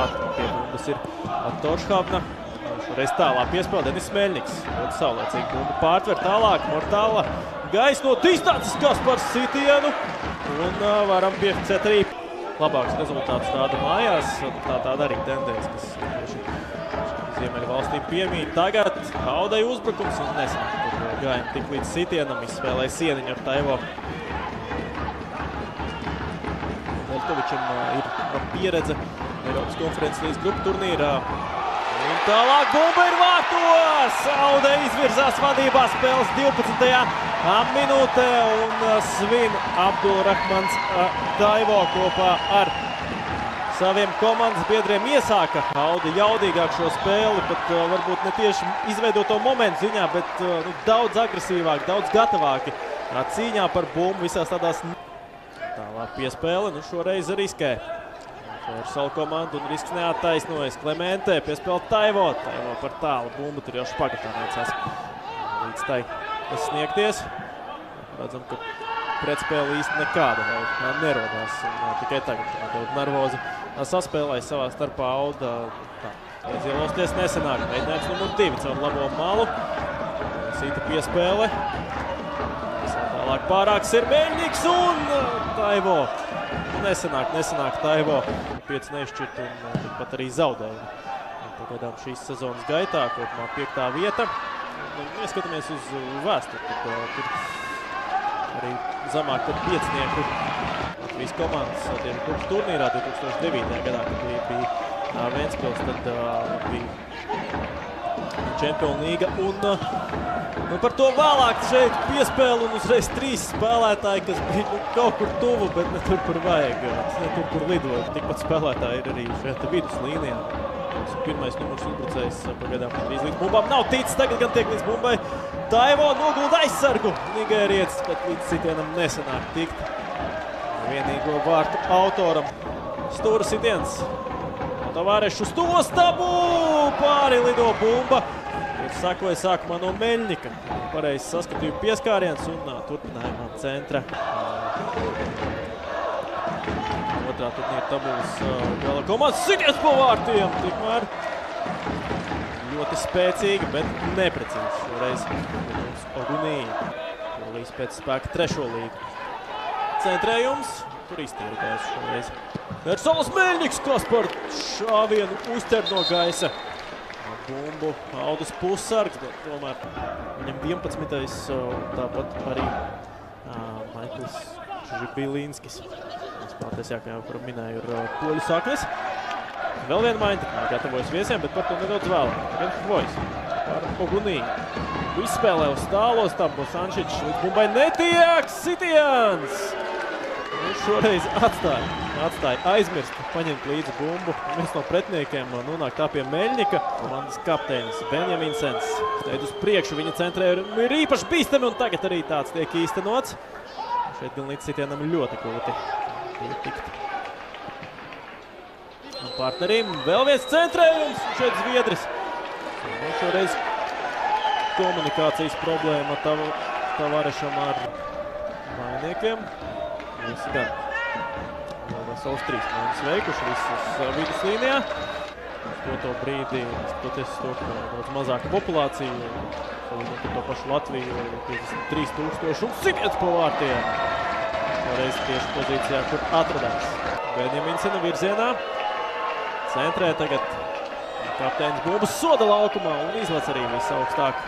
Atpakaļ pie bumbas ir Toršhavna. Šoreiz tālāk piespēlē Denis Smeļņiks. Ļoti saulēcīgi bumbu pārtver tālāk. Mortāla gaisa no distances Kaspars sitienu. Un varam pieficēt arī labāks rezultāts tāda mājās. Tāda arī tendence, kas Ziemeļu valstīm piemīt. Tagad Audai uzbrukums un nesanāk. Tur gājam tik līdz sitienam. Izspēlēja sieniņu ar Taivo. Veļkovičam ir pieredze Eiropas konferences līdz grupu turnīrā. Un tālāk bumba ir vārtos! Audai izvirzās vadībā spēles 12. minūtē un svin Abdulrahmans Taivo kopā ar saviem komandas biedriem iesāka Audi jaudīgāk šo spēli, pat varbūt ne tieši izveidoto momentu ziņā, bet daudz agresīvāk, daudz gatavāki cīņā par bumbu visās tādās. Tālāk piespēle, šoreiz riskē. Savu komandu un risks neattaisnojas. Klemente piespēle Taivo. Taivo par tālu bumbu, tur jau špagatā neicās līdz tai sniegties. Redzam, ka pretspēle īsti nekāda vēl nerodās. Tikai tagad daudz nervozi saspēlēja savā starpā Auda. Ielosties nesenāk. Mēģinājums numur 2 caur labo malu. Sīta piespēle. Tālāk pārāks ir Meļņiks un Taivo. Nesenāk Taivo. 5 neizšķirt un pat arī zaudēja. Pagaidām šīs sezonas gaitā kopumā 5. vieta. Ieskatāmies uz vēsturi, tur arī zamāk par 5-nieku Latvijas komandas tieši grupas turnīrā 2009. gadā, kad bija Ventspils, tad bija Čempionu līga un par to vēlāk šeit piespēle un uzreiz 3 spēlētāji, kas bija kaut kur tuvu, bet ne tur, kur vajag, ne tur, kur lidot. Tikpat spēlētāji ir arī šeit vidus līnijā. Pirmais numurs uzbrucējs pagaidām līdz bumbām nav ticis, tagad gan tiek līdz bumbai. Taivo nogulda aizsargu. Nigērietis, bet līdz sitienam nesanāk tikt. Vienīgo vārtu autoram. Stūra sitiens. Tavarešu uz to stabu. Pāri lido bumba. Sakoja sākumā no Meļņika. Pareizi saskatīju pieskāriens un turpinājumā centra. Otrā turnīra tabulas gala komandas sitiens pa vārtiem. Tikmēr ļoti spēcīgi, bet neprecīzi. Šoreiz Ogunī. Līdz pēc spēka 3. līgu. Centrējums. Tur iztērikās šoreiz. Ersols Meļņiks, kas par šāvienu uzķer no gaisa bumbu. Audas pussargs, bet tomēr viņam 11. Tāpat arī Maikls Žibilīnskis. Spēlētājs, kā jau minēju, ir poļu saknes. Vēl viena maiņa, gatavojas viesiem, bet par to nedaudz vēlāk. Tagad Hvojs par Ogunī. Izspēlē uz tālos, tam Bosančičs līdz bumbai netiek. Sitiens! Un šoreiz atstāja aizmirst, paņemt līdzi bumbu. Viens no pretniekiem nonāk tā pie Meļņika. Komandas kapteinis Benjaminsens steidz uz priekšu. Viņa centrē ir īpaši bīstami un tagad arī tāds tiek īstenots. Šeit gan līdz sitienam ļoti grūti tikt. Un partnerim vēl viens centrējums. Šeit Zviedris. Un šoreiz komunikācijas problēma Tavarešam ar mainiekiem. Visi gan vesels 3 mēnešus veikuši visas viduslīnijā. Uz to brīdī, skatoties to, ka daudz mazāka populācija, salīdzinot ar to pašu Latviju, 53,000 un sitiens pa vārtiem. Šoreiz tieši pozīcijā, kur atradās Benjaminsena virzienā. Centrē tagad kapteinis bumbas soda laukumā un izlec arī visaugstāk.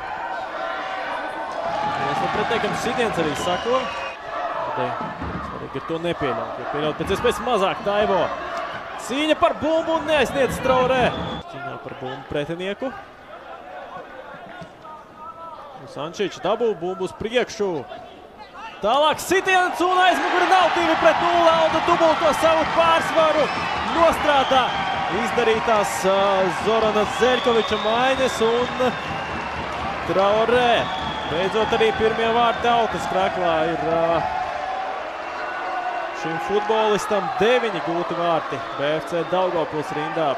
Viens no pretniekam sitiens arī sako. Svarīgi ir to nepieļaut, jo pieļaut pēc iespējas mazāk Taivo. Cīņa par bumbu un neaizsniedz Traorē. Cīņā par bumbu pretinieku. Sančičs dabū bumbu uz priekšu. Tālāk sitiens un aizmuguri nav 2-0. Auda dubulto savu pārsvaru. Nostrādā izdarītās Zoranas Zeļkoviča maiņas un Traorē. Beidzot arī pirmie vārti Autas kraklā ir šim futbolistam 9 gūti vārti BFC Daugavpils rindā.